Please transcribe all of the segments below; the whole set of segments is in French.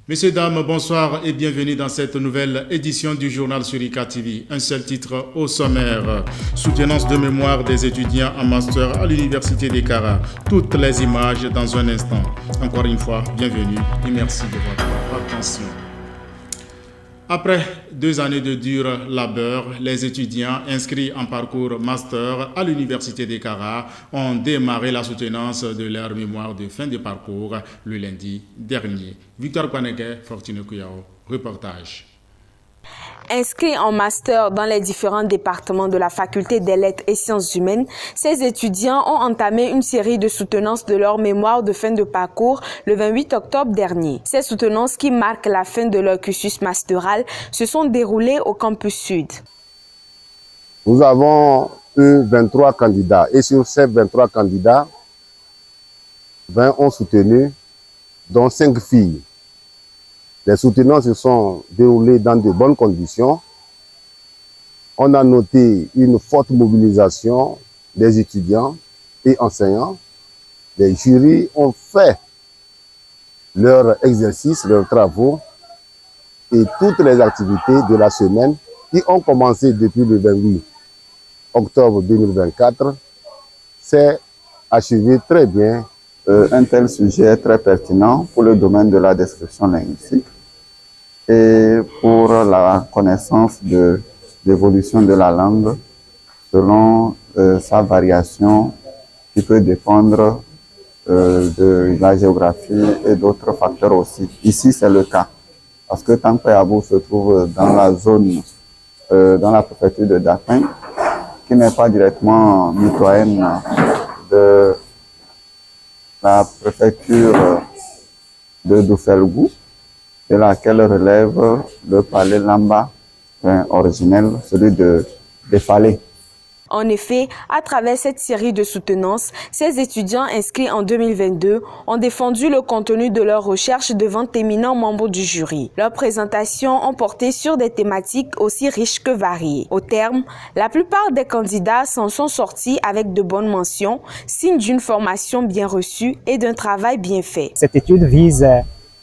Messieurs, dames, bonsoir et bienvenue dans cette nouvelle édition du journal sur IK TV. Un seul titre au sommaire. Soutenance de mémoire des étudiants en master à l'Université de Kara. Toutes les images dans un instant. Encore une fois, bienvenue et merci de votre attention. Après 2 années de dur labeur, les étudiants inscrits en parcours master à l'Université de Kara ont démarré la soutenance de leur mémoire de fin de parcours le lundi dernier. Victor Kwaneke, Fortune Kuyao, reportage. Inscrits en master dans les différents départements de la Faculté des Lettres et Sciences Humaines, ces étudiants ont entamé une série de soutenances de leur mémoire de fin de parcours le 28 octobre dernier. Ces soutenances qui marquent la fin de leur cursus masteral se sont déroulées au campus sud. Nous avons eu 23 candidats et sur ces 23 candidats, 20 ont soutenu, dont 5 filles. Les soutenances se sont déroulées dans de bonnes conditions. On a noté une forte mobilisation des étudiants et enseignants. Les jurys ont fait leur exercice, leurs travaux et toutes les activités de la semaine qui ont commencé depuis le 28 octobre 2024 s'est achevé très bien. Un tel sujet est très pertinent pour le domaine de la description linguistique et pour la connaissance de l'évolution de la langue selon sa variation qui peut dépendre de la géographie et d'autres facteurs aussi. Ici, c'est le cas, parce que Tankwa-Yabou se trouve dans la zone, dans la préfecture de Dakin, qui n'est pas directement mitoyenne de la préfecture de Doufelgou, de laquelle relève le palais Lamba originel, celui de Fallé. En effet, à travers cette série de soutenances, ces étudiants inscrits en 2022 ont défendu le contenu de leurs recherches devant d'éminents membres du jury. Leurs présentations ont porté sur des thématiques aussi riches que variées. Au terme, la plupart des candidats s'en sont sortis avec de bonnes mentions, signe d'une formation bien reçue et d'un travail bien fait. Cette étude vise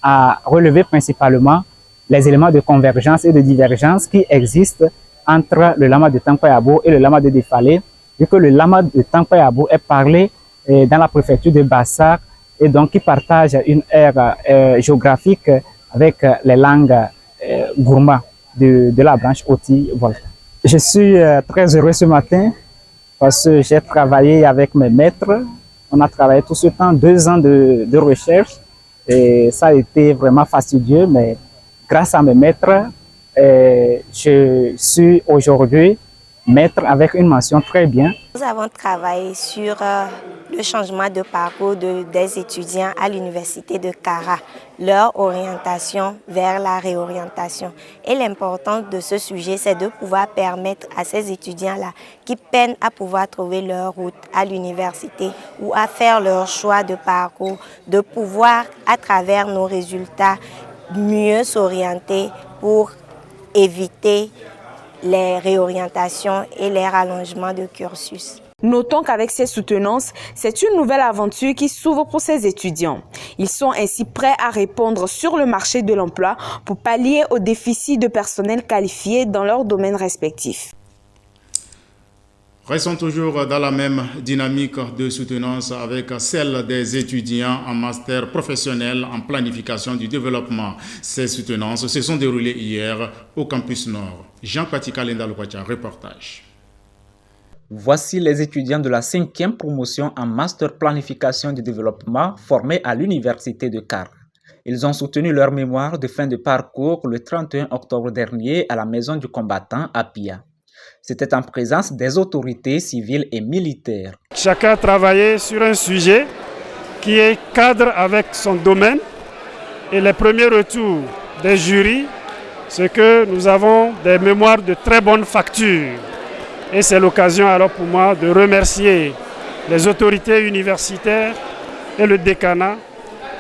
à relever principalement les éléments de convergence et de divergence qui existent entre le lama de Tankwa-Yabou et le lama de Defalé, vu que le lama de Tankwa-Yabou est parlé dans la préfecture de Bassar et donc qui partage une aire géographique avec les langues gourma de la branche Oti-Volta. Je suis très heureux ce matin parce que j'ai travaillé avec mes maîtres. On a travaillé tout ce temps, 2 ans de recherche et ça a été vraiment fastidieux, mais grâce à mes maîtres, je suis aujourd'hui maître avec une mention très bien. Nous avons travaillé sur le changement de parcours des étudiants à l'université de Kara, leur orientation vers la réorientation. Et l'importance de ce sujet, c'est de pouvoir permettre à ces étudiants-là qui peinent à pouvoir trouver leur route à l'université ou à faire leur choix de parcours, de pouvoir, à travers nos résultats, mieux s'orienter pour éviter les réorientations et les rallongements de cursus. Notons qu'avec ces soutenances, c'est une nouvelle aventure qui s'ouvre pour ces étudiants. Ils sont ainsi prêts à répondre sur le marché de l'emploi pour pallier au déficit de personnel qualifié dans leurs domaines respectifs. Restons toujours dans la même dynamique de soutenance avec celle des étudiants en master professionnel en planification du développement. Ces soutenances se sont déroulées hier au campus Nord. Jean-Patika Lenda-Lokwacha, reportage. Voici les étudiants de la 5e promotion en master planification du développement formés à l'université de Kara. Ils ont soutenu leur mémoire de fin de parcours le 31 octobre dernier à la maison du combattant à Pia. C'était en présence des autorités civiles et militaires. Chacun a travaillé sur un sujet qui est cadre avec son domaine. Et les premiers retours des jurys, c'est que nous avons des mémoires de très bonne facture. Et c'est l'occasion alors pour moi de remercier les autorités universitaires et le décanat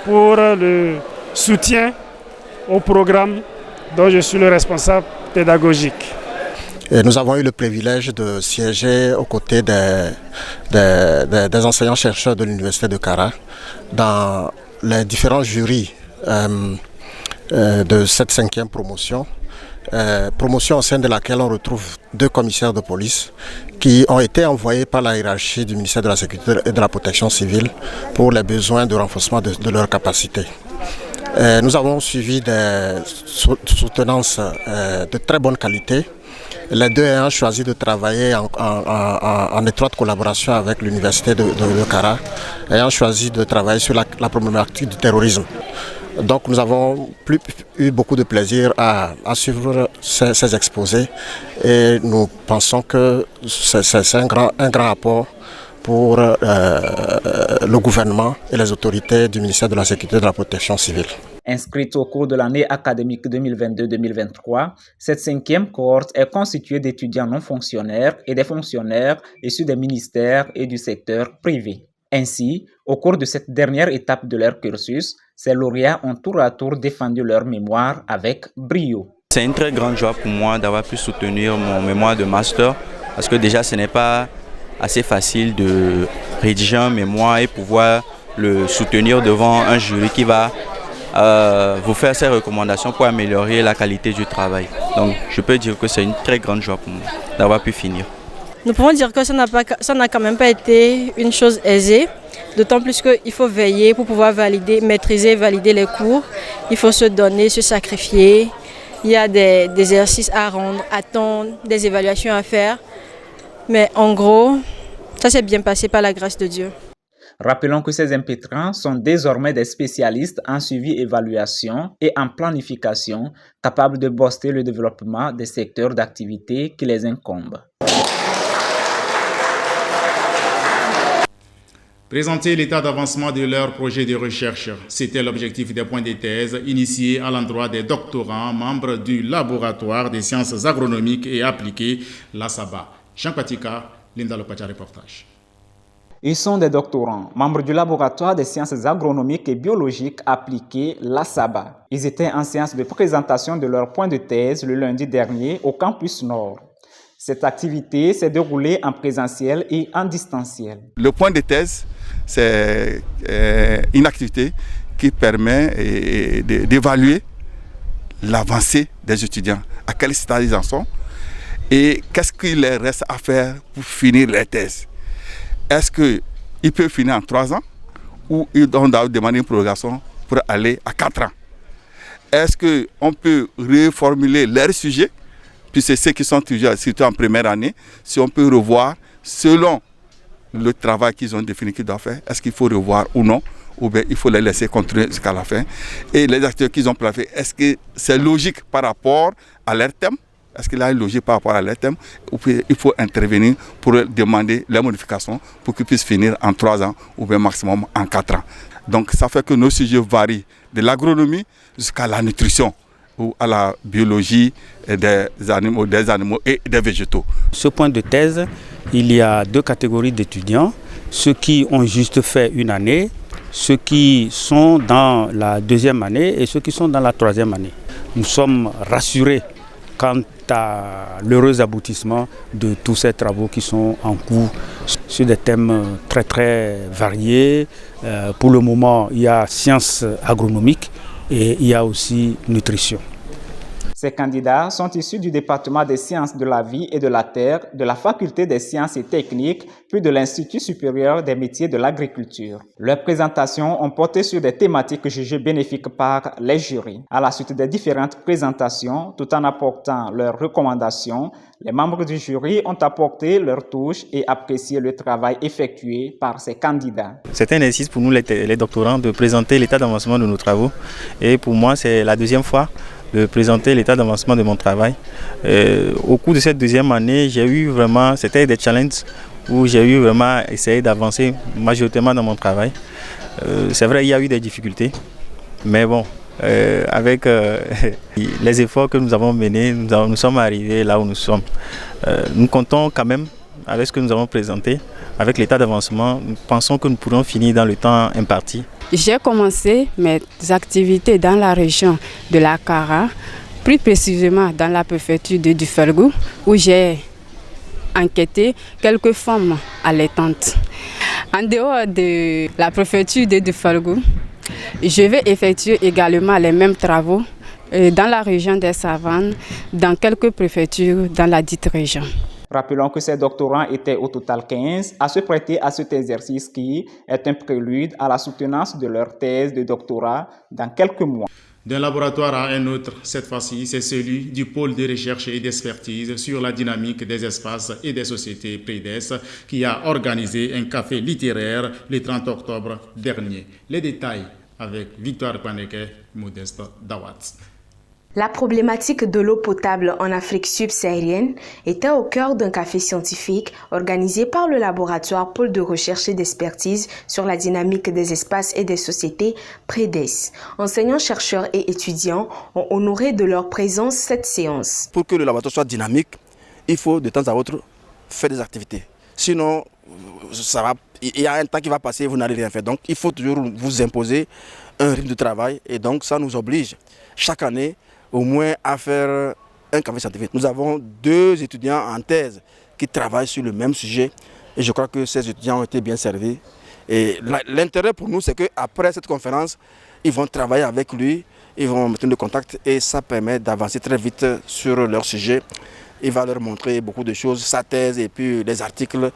pour le soutien au programme dont je suis le responsable pédagogique. Et nous avons eu le privilège de siéger aux côtés des enseignants-chercheurs de l'Université de Kara dans les différents jurys de cette 5e promotion. Promotion au sein de laquelle on retrouve 2 commissaires de police qui ont été envoyés par la hiérarchie du ministère de la Sécurité et de la Protection civile pour les besoins de renforcement de leurs capacités. Nous avons suivi des soutenances de très bonne qualité. Les 2 ayant choisi de travailler en étroite collaboration avec l'université de Kara, ayant choisi de travailler sur la problématique du terrorisme. Donc nous avons eu beaucoup de plaisir à suivre ces exposés et nous pensons que c'est un grand apport pour le gouvernement et les autorités du ministère de la Sécurité et de la Protection civile. Inscrite au cours de l'année académique 2022-2023, cette 5e cohorte est constituée d'étudiants non fonctionnaires et des fonctionnaires issus des ministères et du secteur privé. Ainsi, au cours de cette dernière étape de leur cursus, ces lauréats ont tour à tour défendu leur mémoire avec brio. C'est une très grande joie pour moi d'avoir pu soutenir mon mémoire de master parce que déjà ce n'est pas assez facile de rédiger un mémoire et pouvoir le soutenir devant un jury qui va vous faire ses recommandations pour améliorer la qualité du travail. Donc je peux dire que c'est une très grande joie pour moi d'avoir pu finir. Nous pouvons dire que ça n'a quand même pas été une chose aisée, d'autant plus qu'il faut veiller pour pouvoir maîtriser, valider les cours. Il faut se donner, se sacrifier. Il y a des exercices à rendre, attendre, des évaluations à faire. Mais en gros, ça s'est bien passé par la grâce de Dieu. Rappelons que ces impétrants sont désormais des spécialistes en suivi-évaluation et en planification, capables de booster le développement des secteurs d'activité qui les incombent. Présenter l'état d'avancement de leur projet de recherche. C'était l'objectif des points de thèse initiés à l'endroit des doctorants, membres du laboratoire des sciences agronomiques et appliquées, l'ASABA. Jean Katika, Linda Lopacha, reportage. Ils sont des doctorants, membres du laboratoire des sciences agronomiques et biologiques appliquées, l'ASABA. Ils étaient en séance de présentation de leur point de thèse le lundi dernier au campus Nord. Cette activité s'est déroulée en présentiel et en distanciel. Le point de thèse, c'est une activité qui permet d'évaluer l'avancée des étudiants, à quel stade ils en sont et qu'est-ce qu'il leur reste à faire pour finir les thèses. Est-ce qu'ils peuvent finir en 3 ans ou ils doivent demander une prorogation pour aller à 4 ans? Est-ce qu'on peut reformuler leurs sujets? Puis c'est ceux qui sont toujours, surtout en première année, si on peut revoir selon le travail qu'ils ont défini qu'ils doivent faire, est-ce qu'il faut revoir ou non, ou bien il faut les laisser continuer jusqu'à la fin. Et les acteurs qu'ils ont planifiés, est-ce que c'est logique par rapport à leur thème? Est-ce qu'il y a une logique par rapport à leur thème? Ou bien il faut intervenir pour demander les modifications pour qu'ils puissent finir en 3 ans ou bien maximum en 4 ans. Donc ça fait que nos sujets varient de l'agronomie jusqu'à la nutrition ou à la biologie des animaux et des végétaux. Ce point de thèse, il y a 2 catégories d'étudiants, ceux qui ont juste fait une année, ceux qui sont dans la 2e année et ceux qui sont dans la 3e année. Nous sommes rassurés quant à l'heureux aboutissement de tous ces travaux qui sont en cours sur des thèmes très très variés. Pour le moment, il y a sciences agronomiques et il y a aussi nutrition. Ces candidats sont issus du département des sciences de la vie et de la terre, de la faculté des sciences et techniques, puis de l'Institut supérieur des métiers de l'agriculture. Leurs présentations ont porté sur des thématiques jugées bénéfiques par les jurys. À la suite des différentes présentations, tout en apportant leurs recommandations, les membres du jury ont apporté leur touche et apprécié le travail effectué par ces candidats. C'est un exercice pour nous les doctorants de présenter l'état d'avancement de nos travaux. Et pour moi, c'est la 2e fois de présenter l'état d'avancement de mon travail. Au cours de cette 2e année, j'ai eu vraiment, c'était des challenges où j'ai eu vraiment essayé d'avancer majoritairement dans mon travail. C'est vrai, il y a eu des difficultés, mais bon, avec les efforts que nous avons menés, nous sommes arrivés là où nous sommes. Nous comptons quand même avec ce que nous avons présenté, avec l'état d'avancement, nous pensons que nous pourrons finir dans le temps imparti. J'ai commencé mes activités dans la région de la Kara, plus précisément dans la préfecture de Dufergou, où j'ai enquêté quelques femmes allaitantes. En dehors de la préfecture de Dufergou, je vais effectuer également les mêmes travaux dans la région des Savanes, dans quelques préfectures dans la dite région. Rappelons que ces doctorants étaient au total 15 à se prêter à cet exercice qui est un prélude à la soutenance de leur thèse de doctorat dans quelques mois. D'un laboratoire à un autre, cette fois-ci, c'est celui du pôle de recherche et d'expertise sur la dynamique des espaces et des sociétés PREDES qui a organisé un café littéraire le 30 octobre dernier. Les détails avec Victoire Paneke, Modeste Dawat. La problématique de l'eau potable en Afrique subsaharienne était au cœur d'un café scientifique organisé par le laboratoire Pôle de recherche et d'expertise sur la dynamique des espaces et des sociétés PREDES. Enseignants, chercheurs et étudiants ont honoré de leur présence cette séance. Pour que le laboratoire soit dynamique, il faut de temps à autre faire des activités. Sinon, il y a un temps qui va passer et vous n'allez rien faire. Donc, il faut toujours vous imposer un rythme de travail et donc ça nous oblige chaque année au moins à faire un café scientifique. Nous avons 2 étudiants en thèse qui travaillent sur le même sujet et je crois que ces étudiants ont été bien servis. Et l'intérêt pour nous, c'est qu'après cette conférence, ils vont travailler avec lui, ils vont mettre en contact et ça permet d'avancer très vite sur leur sujet. Il va leur montrer beaucoup de choses, sa thèse et puis les articles,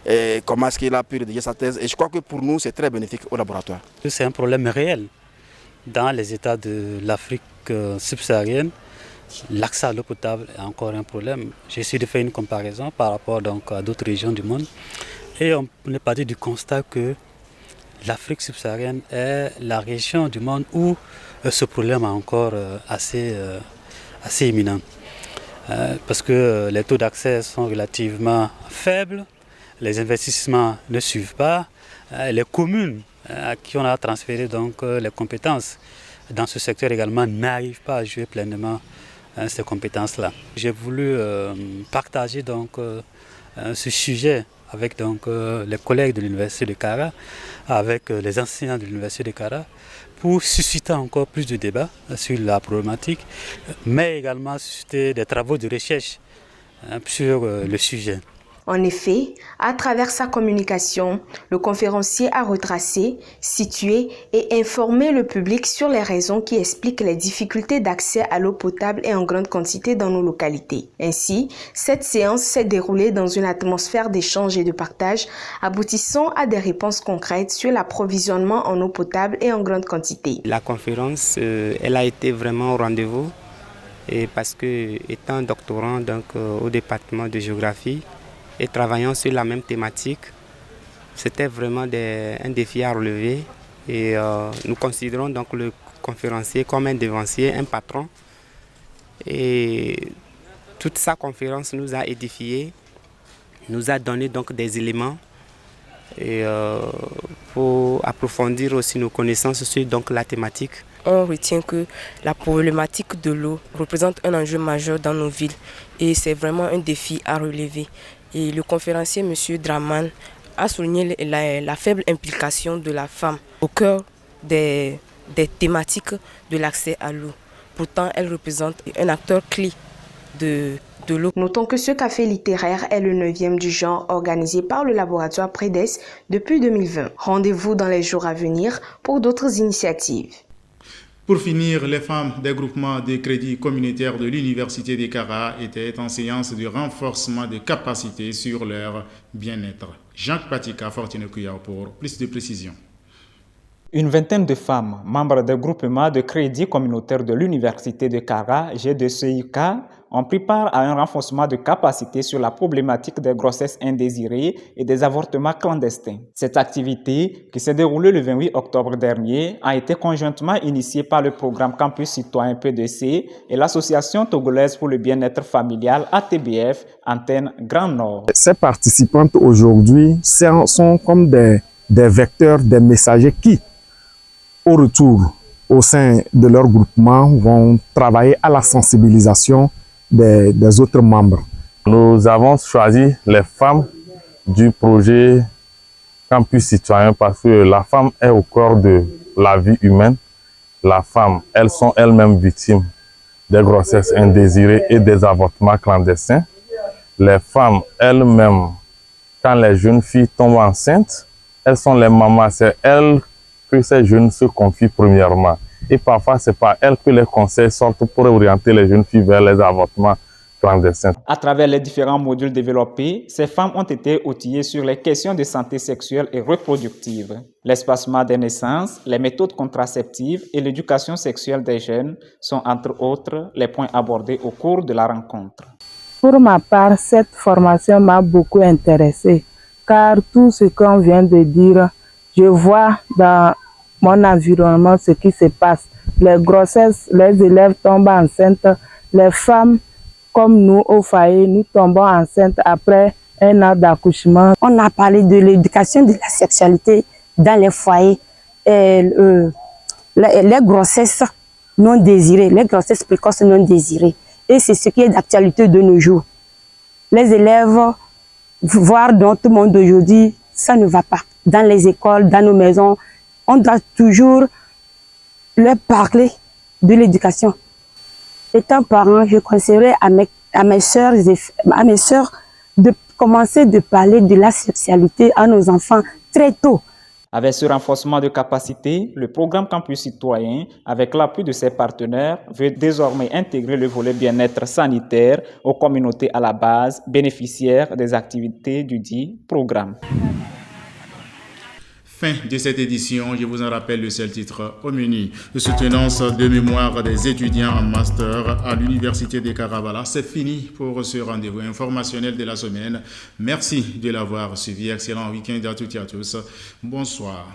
et comment est-ce qu'il a pu rédiger sa thèse. Et je crois que pour nous, c'est très bénéfique au laboratoire. C'est un problème réel. Dans les États de l'Afrique subsaharienne, l'accès à l'eau potable est encore un problème. J'ai essayé de faire une comparaison par rapport donc, à d'autres régions du monde. Et on est parti du constat que l'Afrique subsaharienne est la région du monde où ce problème est encore assez imminent. Parce que les taux d'accès sont relativement faibles, les investissements ne suivent pas, les communes à qui on a transféré donc les compétences dans ce secteur également n'arrivent pas à jouer pleinement ces compétences-là. J'ai voulu partager donc ce sujet avec donc les collègues de l'Université de Kara, avec les enseignants de l'Université de Kara, pour susciter encore plus de débats sur la problématique, mais également susciter des travaux de recherche sur le sujet. En effet, à travers sa communication, le conférencier a retracé, situé et informé le public sur les raisons qui expliquent les difficultés d'accès à l'eau potable et en grande quantité dans nos localités. Ainsi, cette séance s'est déroulée dans une atmosphère d'échange et de partage, aboutissant à des réponses concrètes sur l'approvisionnement en eau potable et en grande quantité. La conférence, elle a été vraiment au rendez-vous, et parce que, étant doctorant donc, au département de géographie, et travaillant sur la même thématique, c'était vraiment un défi à relever. Et nous considérons donc le conférencier comme un devancier, un patron. Et toute sa conférence nous a édifiés, nous a donné donc des éléments et, pour approfondir aussi nos connaissances sur donc, la thématique. On retient que la problématique de l'eau représente un enjeu majeur dans nos villes et c'est vraiment un défi à relever. Et le conférencier M. Draman a souligné la faible implication de la femme au cœur des thématiques de l'accès à l'eau. Pourtant, elle représente un acteur clé de l'eau. Notons que ce café littéraire est le 9e du genre organisé par le laboratoire PREDES depuis 2020. Rendez-vous dans les jours à venir pour d'autres initiatives. Pour finir, les femmes des groupements de crédit communautaire de l'Université de Kara étaient en séance de renforcement de capacités sur leur bien-être. Jacques Patika, Fortune Kouya pour plus de précisions. Une vingtaine de femmes, membres des groupements de crédit communautaire de l'Université de Kara, G2CIK, ont pris part à un renforcement de capacité sur la problématique des grossesses indésirées et des avortements clandestins. Cette activité, qui s'est déroulée le 28 octobre dernier, a été conjointement initiée par le programme Campus Citoyen PDC et l'Association togolaise pour le bien-être familial ATBF, Antenne Grand Nord. Ces participantes aujourd'hui sont comme des vecteurs, des messagers qui, au retour, au sein de leur groupement, vont travailler à la sensibilisation des autres membres. Nous avons choisi les femmes du projet Campus Citoyen parce que la femme est au cœur de la vie humaine. La femme, elles sont elles-mêmes victimes des grossesses indésirées et des avortements clandestins. Les femmes elles-mêmes, quand les jeunes filles tombent enceintes, elles sont les mamans, c'est elles que ces jeunes se confient premièrement. Et parfois, c'est par elles que les conseils sortent pour orienter les jeunes filles vers les avortements clandestins. À travers les différents modules développés, ces femmes ont été outillées sur les questions de santé sexuelle et reproductive. L'espacement des naissances, les méthodes contraceptives et l'éducation sexuelle des jeunes sont entre autres les points abordés au cours de la rencontre. Pour ma part, cette formation m'a beaucoup intéressée, car tout ce qu'on vient de dire, je vois dans mon environnement ce qui se passe. Les grossesses, les élèves tombent enceintes, les femmes comme nous au foyer, nous tombons enceintes après un an d'accouchement. On a parlé de l'éducation de la sexualité dans les foyers, et, les grossesses non désirées, les grossesses précoces non désirées. Et c'est ce qui est d'actualité de nos jours. Les élèves, voire dans tout le monde d'aujourd'hui, ça ne va pas. Dans les écoles, dans nos maisons, on doit toujours leur parler de l'éducation. Étant parent, je conseillerais à mes sœurs de commencer de parler de la sexualité à nos enfants très tôt. Avec ce renforcement de capacité, le programme Campus Citoyen, avec l'appui de ses partenaires, veut désormais intégrer le volet bien-être sanitaire aux communautés à la base bénéficiaires des activités du dit programme. Fin de cette édition, je vous en rappelle le seul titre au menu. De soutenance de mémoire des étudiants en master à l'Université de Karawala. C'est fini pour ce rendez-vous informationnel de la semaine. Merci de l'avoir suivi. Excellent week-end à toutes et à tous. Bonsoir.